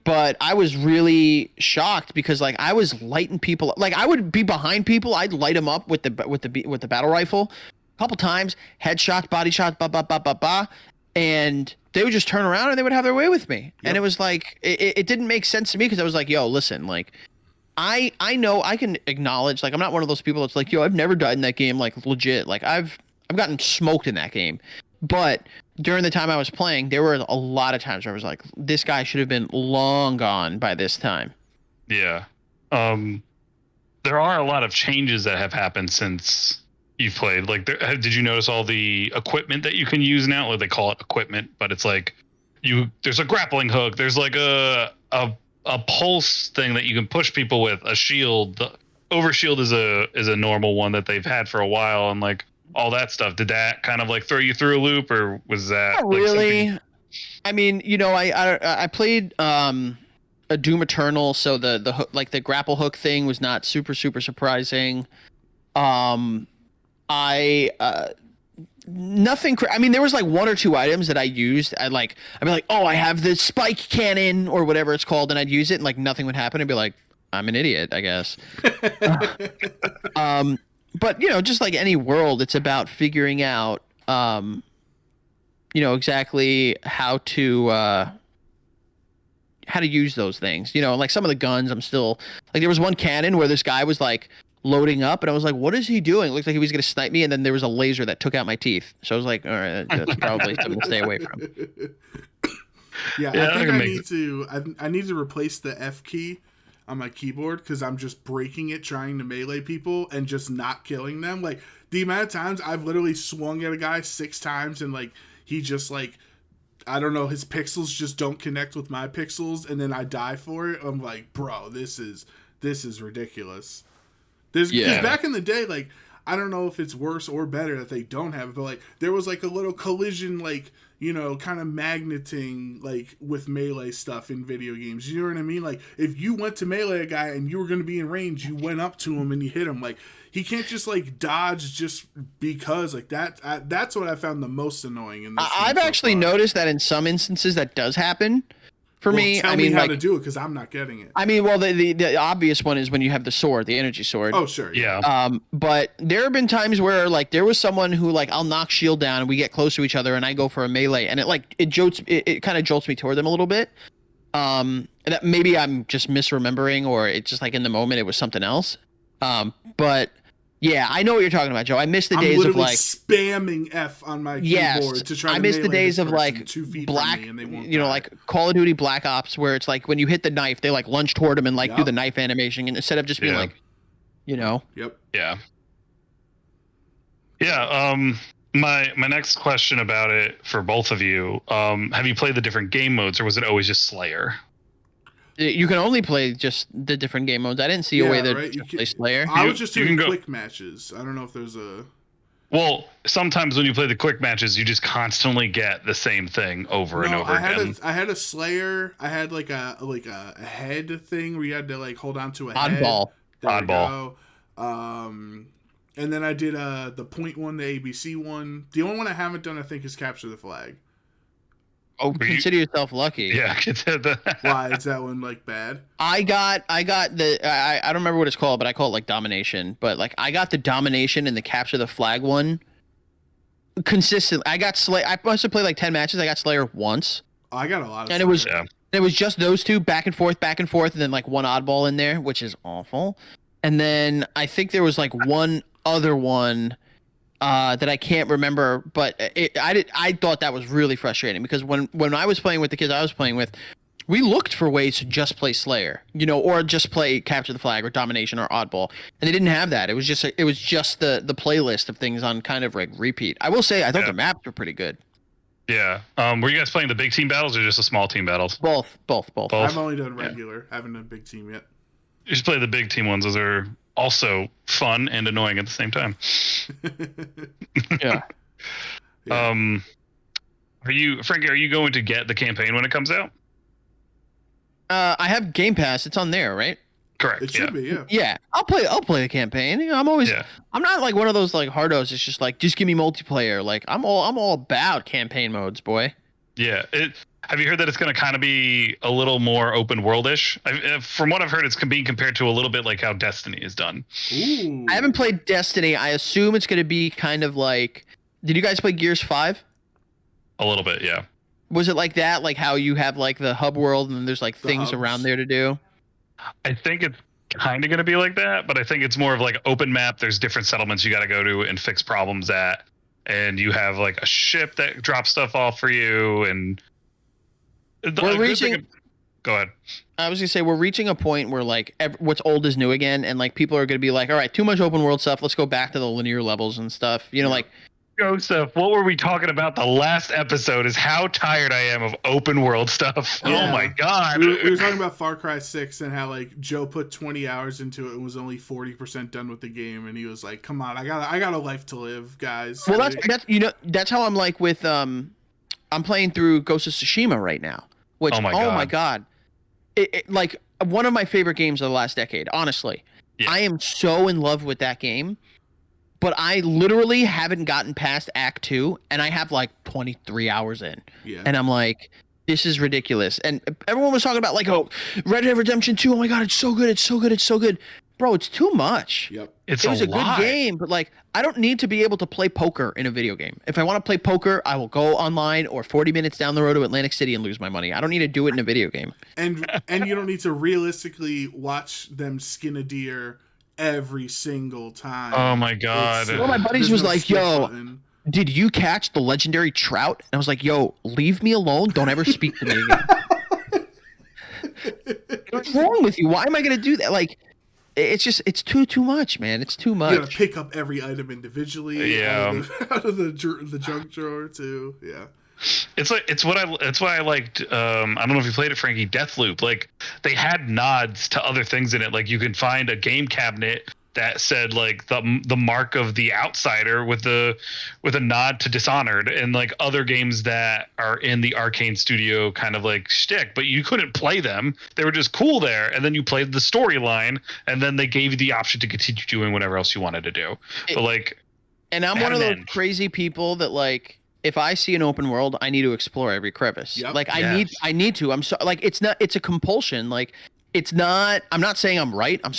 But I was really shocked because like I was lighting people, like I would be behind people, I'd light them up with the battle rifle a couple times, headshot, body shot, and they would just turn around and they would have their way with me. Yep. And it was like it didn't make sense to me because I was like, yo, listen, like I know I can acknowledge, like I'm not one of those people that's like, yo, I've never died in that game, like legit, like I've gotten smoked in that game. But during the time I was playing, there were a lot of times where I was like, this guy should have been long gone by this time. Yeah. There are a lot of changes that have happened since you've played. Like, did you notice all the equipment that you can use now? Or they call it equipment, but it's like there's a grappling hook. There's like a pulse thing that you can push people with, a shield. The overshield is a normal one that they've had for a while. And like, all that stuff, did that kind of like throw you through a loop, or was that not really something? I mean, I played a Doom Eternal, so the hook, like the grapple hook thing was not super surprising. Nothing I mean, there was like 1 or 2 items that I used. I'd be like, oh, I have this spike cannon or whatever it's called, and I'd use it and like nothing would happen. I'd be like, I'm an idiot, I guess. But, just like any world, it's about figuring out, exactly how to use those things. Like some of the guns, I'm still like, there was one cannon where this guy was like loading up and I was like, what is he doing? It looked like he was going to snipe me. And then there was a laser that took out my teeth. So I was like, all right, that's probably something to stay away from. Yeah, I think I need to replace the F key on my keyboard because I'm just breaking it trying to melee people and just not killing them. Like the amount of times I've literally swung at a guy 6 times and like he just like, I don't know, his pixels just don't connect with my pixels and then I die for it. I'm like, bro, this is ridiculous. Because back in the day, like, I don't know if it's worse or better that they don't have it, but like there was like a little collision, like, kind of magneting, like, with melee stuff in video games. You know what I mean? Like, if you went to melee a guy and you were going to be in range, you went up to him and you hit him. Like, he can't just, like, dodge just because. Like, that's what I found the most annoying in this game. I've actually noticed that in some instances that does happen. For me, tell me how to do it because I'm not getting it. I mean, well, the obvious one is when you have the sword, the energy sword. Oh, sure. Yeah. But there have been times where like there was someone who like I'll knock shield down and we get close to each other and I go for a melee and it kind of jolts me toward them a little bit. That maybe I'm just misremembering or it's just like in the moment it was something else. But yeah, I know what you're talking about, Joe. I miss the days of like spamming F on my keyboard to try to. I miss the days of like 2 feet black, from me and they won't like Call of Duty Black Ops, where it's like when you hit the knife, they like lunge toward him and like do the knife animation instead of just being like, Yep. Yeah. Yeah. My next question about it for both of you, have you played the different game modes or was it always just Slayer? You can only play just the different game modes. I didn't see a way to play Slayer. I was just doing quick matches. I don't know if there's a... Well, sometimes when you play the quick matches, you just constantly get the same thing over and over again. I had a Slayer. I had like a head thing where you had to like hold on to a head. Oddball. And then I did the point one, the ABC one. The only one I haven't done, I think, is Capture the Flag. Oh, consider yourself lucky. Yeah, consider that. Why is that one like bad? I got the I don't remember what it's called, but I call it like domination. But like I got the domination and the capture the flag one consistently. I got Slayer. I must have played like 10 matches. I got Slayer once. Oh, I got a lot of. And it was just those two back and forth, and then like one oddball in there, which is awful. And then I think there was like one other one. That I can't remember, but I thought that was really frustrating because when I was playing with the kids I was playing with, we looked for ways to just play Slayer, or just play Capture the Flag or Domination or Oddball, and they didn't have that. It was just the playlist of things on kind of like repeat. I will say I thought the maps were pretty good. Yeah. Were you guys playing the big team battles or just the small team battles? Both. I've only done regular. I haven't done big team yet. You should play the big team ones. Those are also fun and annoying at the same time. Yeah. Frankie, are you going to get the campaign when it comes out? I have Game Pass. It's on there, right? Correct. It should be, yeah. Yeah, I'll play the campaign. You know, I'm not like one of those like hardos. It's just like, just give me multiplayer. Like I'm all about campaign modes, boy. Yeah. Have you heard that it's going to kind of be a little more open world-ish? From what I've heard, it's being compared to a little bit like how Destiny is done. Ooh. I haven't played Destiny. I assume it's going to be kind of like. Did you guys play Gears 5? A little bit, yeah. Was it like that? Like how you have like the hub world and there's like things hubs. around there to do? I think it's kind of going to be like that, but I think it's more of like open map. There's different settlements you got to go to and fix problems at, and you have like a ship that drops stuff off for you. And We're reaching. Go ahead. I was gonna say we're reaching a point where like what's old is new again, and like people are gonna be like, all right, too much open world stuff. Let's go back to the linear levels and stuff. You know, like. Joseph, what were we talking about the last episode is how tired I am of open world stuff. Yeah. Oh my God. We were talking about Far Cry 6 and how like Joe put 20 hours into it and was only 40% done with the game, and he was like, come on, I got a life to live, guys. Well, like, that's how I'm like with I'm playing through Ghost of Tsushima right now, which oh my God. It like one of my favorite games of the last decade, honestly. Yeah. I am so in love with that game. But I literally haven't gotten past Act 2, and I have like 23 hours in. Yeah. And I'm like, this is ridiculous. And everyone was talking about like, oh, Red Dead Redemption 2, oh my God, it's so good, it's so good, it's so good. Bro, it's too much. Yep. It was a good game, but like, I don't need to be able to play poker in a video game. If I want to play poker, I will go online or 40 minutes down the road to Atlantic City and lose my money. I don't need to do it in a video game. And you don't need to realistically watch them skin a deer every single time. Oh my God. One of my buddies there's was no like, skip yo, button. did you catch the legendary trout? And I was like, yo, leave me alone. Don't ever speak to me again. What's wrong with you? Why am I going to do that? Like, it's too much, man. It's too much. You gotta pick up every item individually. Yeah. Out of the junk drawer too. Yeah. It's why I liked I don't know if you played it, Frankie, Deathloop. Like they had nods to other things in it. Like you can find a game cabinet that said like the mark of the outsider with a nod to Dishonored, and like other games that are in the Arcane Studio kind of like shtick, but you couldn't play them. They were just cool there, and then you played the storyline, and then they gave you the option to continue doing whatever else you wanted to do. But like, and I'm one of those crazy people that like, if I see an open world, I need to explore every crevice. Yep. Like I need to. I'm so like it's a compulsion. Like it's not. I'm not saying I'm right. I'm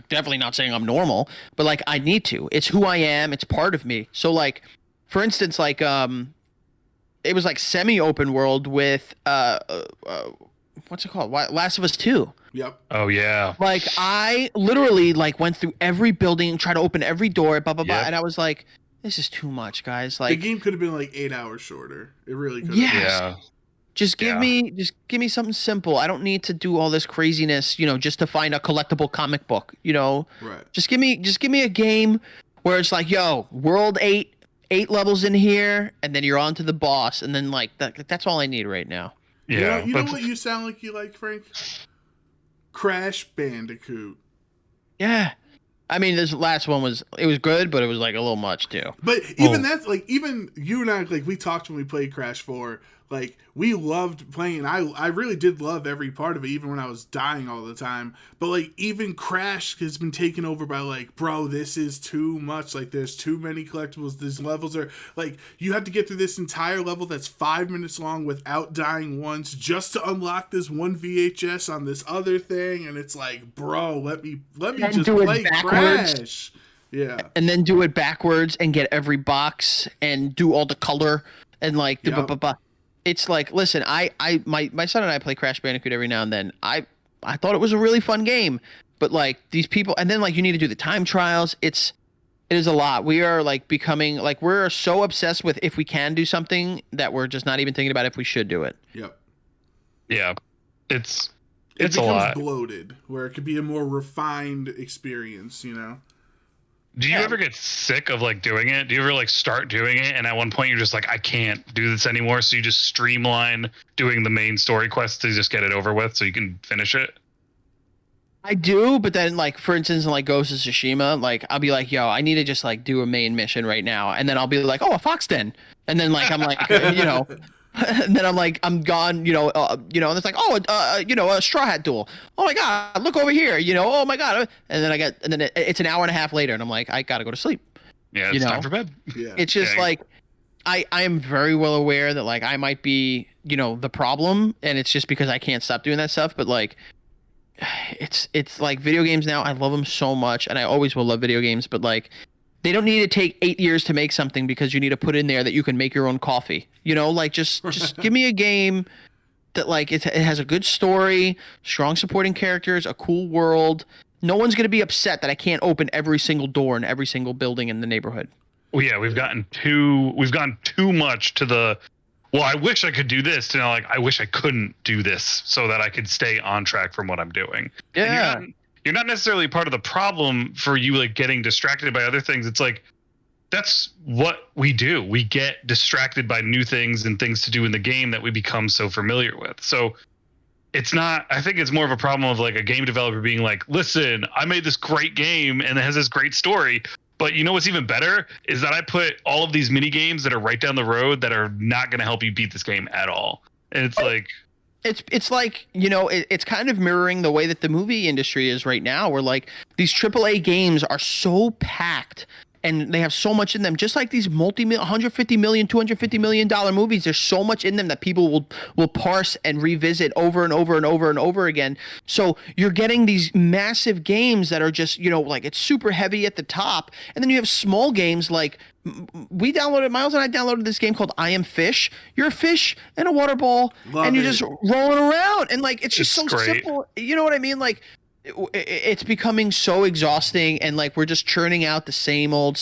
definitely not saying I'm normal. But like I need to. It's who I am. It's part of me. So like, for instance, like it was like semi-open world with what's it called? Last of Us 2. Yep. oh yeah. Like I literally like went through every building, tried to open every door, blah blah blah, Yep. and I was like, this is too much, guys. The Like game could have been like 8 hours shorter. It really could have. Yes. Yeah. Just give me something simple. I don't need to do all this craziness, you know, just to find a collectible comic book, you know. Right. Just give me a game where it's like, yo, world 8 levels in here, and then you're on to the boss, and then like that's all I need right now. Yeah. You know what you sound like you like, Frank? Crash Bandicoot. Yeah. I mean, this last one was good, but it was like a little much too. But even that's like, even you and I, like we talked when we played Crash 4, like we loved playing. I really did love every part of it, even when I was dying all the time. But like even Crash has been taken over by like, bro, this is too much. Like there's too many collectibles. These levels are like, you have to get through this entire level that's 5 minutes long without dying once just to unlock this one VHS on this other thing. And it's like, bro, let me just play Crash. Yeah. And then do it backwards and get every box and do all the color and like it's like, listen, my son and I play Crash Bandicoot every now and then. I thought it was a really fun game, but like these people, and then like you need to do the time trials. It is a lot. We are like becoming like, we're so obsessed with if we can do something that we're just not even thinking about if we should do it. Yep. Yeah. It becomes a lot. bloated, where it could be a more refined experience, you know. Do you ever get sick of like doing it? Do you ever like start doing it and at one point you're just like, I can't do this anymore, so you just streamline doing the main story quest to just get it over with so you can finish it? I do, but then like for instance, in like Ghost of Tsushima, like I'll be like, yo, I need to just like do a main mission right now, and then I'll be like, oh, a fox den, and then like I'm like, you know, and then I'm like, I'm gone, and it's like, oh, a straw hat duel. Oh my god, look over here, oh my god, and then it's an hour and a half later, and I'm like, I gotta go to sleep. Yeah, it's time for bed. Yeah. It's just like, I am very well aware that like I might be, the problem, and it's just because I can't stop doing that stuff, but like. It's like video games now. I love them so much, and I always will love video games. But like, they don't need to take 8 years to make something because you need to put in there that you can make your own coffee. Like just give me a game that like it has a good story, strong supporting characters, a cool world. No one's gonna be upset that I can't open every single door in every single building in the neighborhood. Well, yeah, we've gotten too much to the. Well, I wish I could do this. To now, like, I wish I couldn't do this so that I could stay on track from what I'm doing. Yeah. You're not necessarily part of the problem for you, like, getting distracted by other things. It's like, that's what we do. We get distracted by new things and things to do in the game that we become so familiar with. So it's not, I think it's more of a problem of like a game developer being like, listen, I made this great game and it has this great story. But you know what's even better is that I put all of these mini games that are right down the road that are not going to help you beat this game at all. And it's like, it's like, it's kind of mirroring the way that the movie industry is right now, where like these AAA games are so packed and they have so much in them, just like these $150 million, $250 million movies. There's so much in them that people will parse and revisit over and over and over and over again. So you're getting these massive games that are just, like it's super heavy at the top. And then you have small games like Miles and I downloaded this game called I Am Fish. You're a fish in a water ball and you're just rolling around. And like, it's just so great. simple. You know what I mean? Like, it's becoming so exhausting, and like we're just churning out the same old.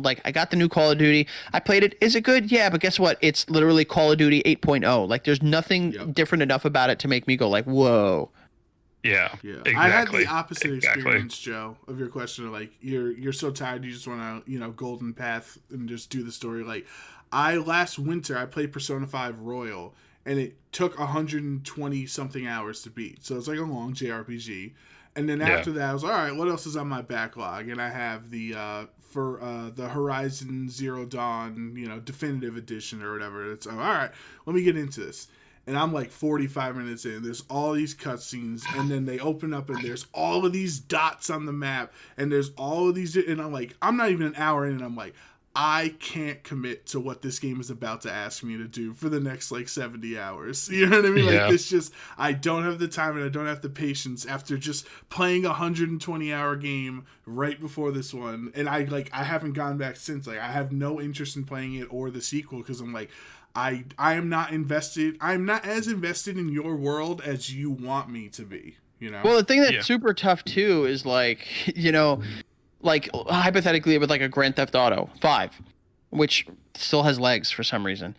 Like, I got the new Call of Duty, I played it. Is it good? Yeah, but guess what? It's literally Call of Duty 8.0. Like, there's nothing different enough about it to make me go like, whoa. Yeah, exactly. I had the opposite experience, Joe, of your question. Like, you're so tired, you just want to, golden path and just do the story. Like, last winter I played Persona 5 Royal, and it took 120 something hours to beat. So it's like a long JRPG. And then after that, I was all right, what else is on my backlog? And I have the Horizon Zero Dawn, definitive edition or whatever. It's all right, let me get into this. And I'm like 45 minutes in. There's all these cutscenes, and then they open up, and there's all of these dots on the map, and there's all of these, and I'm like, I'm not even an hour in, and I'm like, I can't commit to what this game is about to ask me to do for the next like 70 hours. You know what I mean? Yeah. Like, it's just, I don't have the time and I don't have the patience after just playing a 120-hour game right before this one. And I haven't gone back since. Like, I have no interest in playing it or the sequel because I'm like, I am not invested. I'm not as invested in your world as you want me to be, Well, the thing that's super tough too is like, like hypothetically with like a Grand Theft Auto 5, which still has legs for some reason.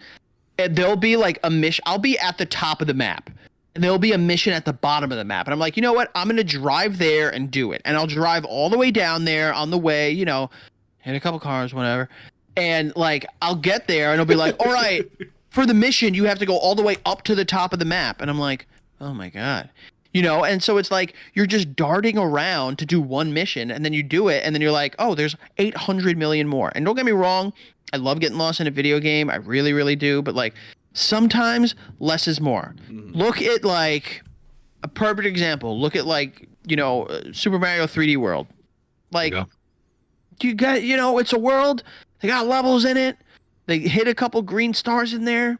And there'll be like a mission. I'll be at the top of the map, and there'll be a mission at the bottom of the map. And I'm like, you know what? I'm going to drive there and do it. And I'll drive all the way down there on the way, hit a couple cars, whatever. And like, I'll get there and it'll be like, all right, for the mission, you have to go all the way up to the top of the map. And I'm like, oh my God. And so it's like you're just darting around to do one mission, and then you do it, and then you're like, oh, there's 800 million more. And don't get me wrong, I love getting lost in a video game. I really, really do. But like, sometimes less is more. Mm-hmm. Look at like a perfect example. Look at like, Super Mario 3D World. Like, you got, it's a world. They got levels in it. They hit a couple green stars in there,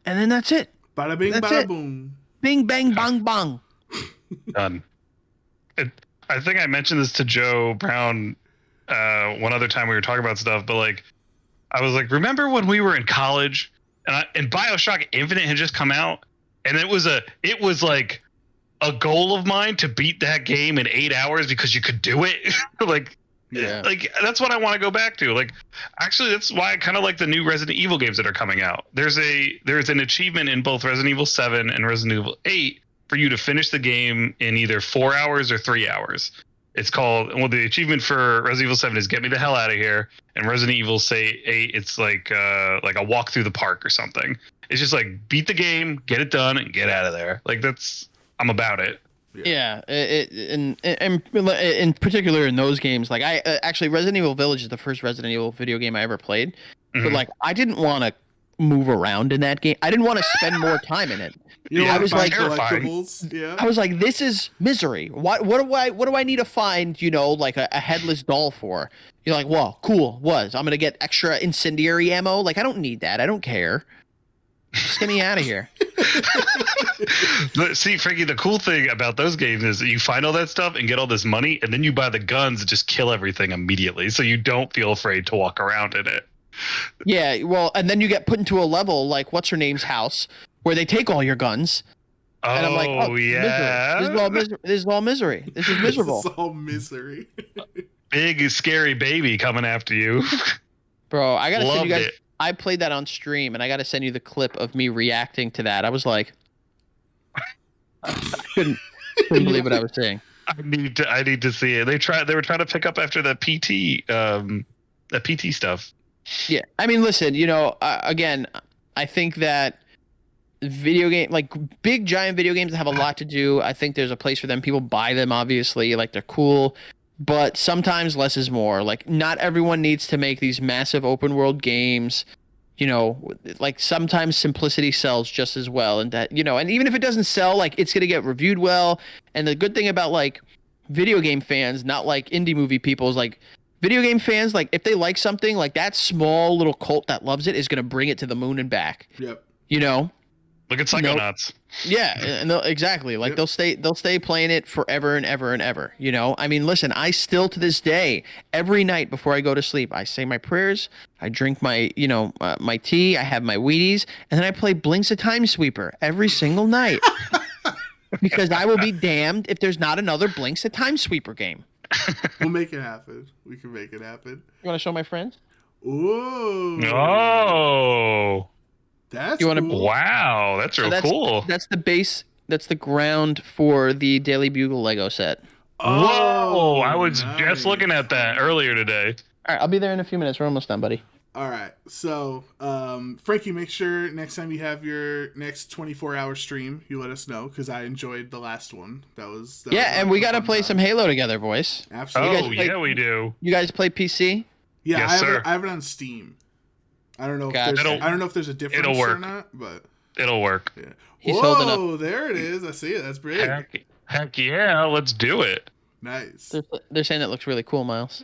and then that's it. Bada bing, bada boom. Bing, bang, bang, bang. Done. I think I mentioned this to Joe Brown one other time we were talking about stuff, but like, I was like, remember when we were in college and BioShock Infinite had just come out, and it was like a goal of mine to beat that game in 8 hours because you could do it. Like that's what I want to go back to. Like, actually, that's why I kind of like the new Resident Evil games that are coming out. There's an achievement in both Resident Evil 7 and Resident Evil 8 for you to finish the game in either 4 hours or 3 hours. It's called, well, the achievement for Resident Evil 7 is get me the hell out of here. And Resident Evil 8, it's like a walk through the park or something. It's just like beat the game, get it done, and get out of there. Like I'm about it. Yeah, in particular in those games, like actually Resident Evil Village is the first Resident Evil video game I ever played, but like I didn't want to move around in that game. I didn't want to spend more time in it. I was like, collectibles. I was like, this is misery. What do I need to find? Like a headless doll for? You're like, well, cool. I'm gonna get extra incendiary ammo. Like I don't need that. I don't care. Just get me out of here. See, Frankie, the cool thing about those games is that you find all that stuff and get all this money, and then you buy the guns and just kill everything immediately, so you don't feel afraid to walk around in it. Yeah, well, and then you get put into a level like what's her name's house where they take all your guns. And I'm like, yeah, this is all misery. This is miserable. This is all misery. Big scary baby coming after you. Bro, I gotta send you guys. It. I played that on stream, and I gotta send you the clip of me reacting to that. I was like, I couldn't believe what I was saying. I need to see it. They were trying to pick up after the PT stuff. Yeah, I mean, listen, again, I think that big giant video games have a lot to do. I think there's a place for them. People buy them, obviously, like they're cool. But sometimes less is more. Like, not everyone needs to make these massive open world games. Like sometimes simplicity sells just as well. And that, and even if it doesn't sell, like it's going to get reviewed well. And the good thing about like video game fans, not like indie movie people, is like video game fans, like if they like something, like that small little cult that loves it is going to bring it to the moon and back. Yep. Look at Psychonauts. Yeah, exactly. Like they'll stay playing it forever and ever and ever. I mean, listen, I still to this day, every night before I go to sleep, I say my prayers, I drink my my tea, I have my Wheaties, and then I play Blinks a Time Sweeper every single night. Because I will be damned if there's not another Blinks a Time Sweeper game. We'll make it happen. We can make it happen. You want to show my friends? Ooh. Oh. That's cool. Wow, that's real cool. That's the base. That's the ground for the Daily Bugle Lego set. Whoa! I was just looking at that earlier today. All right, I'll be there in a few minutes. We're almost done, buddy. All right. So, Frankie, make sure next time you have your next 24-hour stream, you let us know because I enjoyed the last one. That was and we got to play some Halo together, boys. Absolutely. We do. You guys play PC? Yeah, yes, I have it on Steam. I don't know. I don't know if there's a difference or not, but it'll work. Yeah. He's holding up. Oh, there it is. I see it. That's big. Heck yeah! Let's do it. Nice. They're saying it looks really cool, Miles.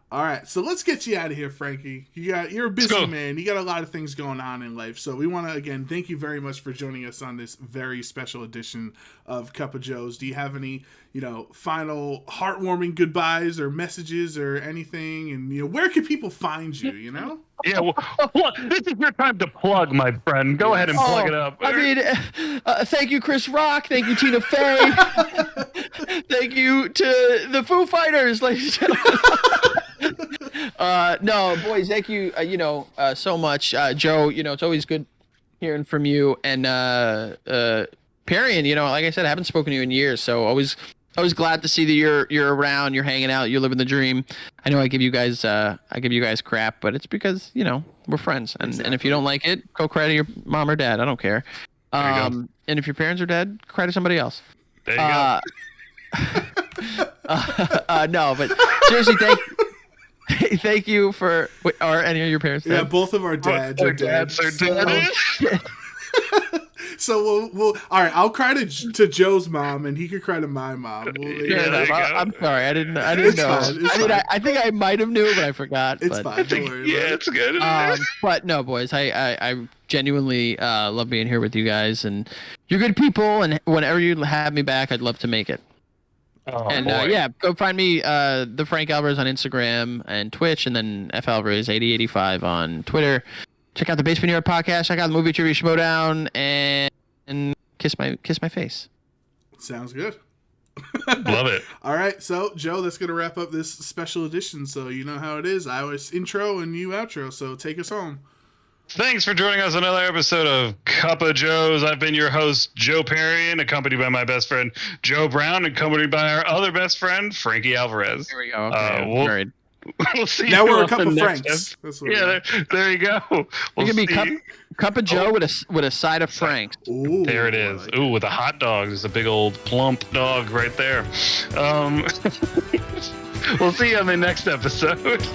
All right, so let's get you out of here, Frankie. You're a busy man. You got a lot of things going on in life. So we want to, again, thank you very much for joining us on this very special edition of Cup of Joe's. Do you have any, final heartwarming goodbyes or messages or anything? And, where can people find you, Yeah, well, look, this is your time to plug, my friend. Go ahead and plug it up. I mean, thank you, Chris Rock. Thank you, Tina Fey. Thank you to the Foo Fighters, ladies and gentlemen. No, boys, thank you, so much. Joe, it's always good hearing from you. And Perian, like I said, I haven't spoken to you in years, so always glad to see that you're around, you're hanging out, you're living the dream. I know I give you guys crap, but it's because, we're friends. And if you don't like it, go cry to your mom or dad. I don't care. And if your parents are dead, cry to somebody else. There you go. No, but seriously, thank you for. Are any of your parents dead? Yeah, both of our dads are dead. So we'll all right. I'll cry to Joe's mom, and he could cry to my mom. I'm sorry. I didn't know. I think I might have knew, but I forgot. It's fine. Don't worry. Yeah, it's good. But no, boys, I genuinely love being here with you guys, and you're good people. And whenever you have me back, I'd love to make it. Go find me, the Frank Alvarez on Instagram and Twitch, and then F Alvarez 8085 on Twitter. Check out the Basement Yard podcast. Check out the Movie Trivia Schmodown, and kiss my face. Sounds good. Love it. All right, so Joe, that's gonna wrap up this special edition. So you know how it is. I always intro and you outro. So take us home. Thanks for joining us on another episode of Cup of Joe's. I've been your host, Joe Perry, accompanied by my best friend, Joe Brown, accompanied by our other best friend, Frankie Alvarez. There we go. Okay, We'll see Now you we're a on cup the of next Franks. there you go. It We'll could be see. cup of Joe with a side of Franks. Ooh, There it is. Ooh, with a hot dog. There's a big old plump dog right there. We'll see you on the next episode.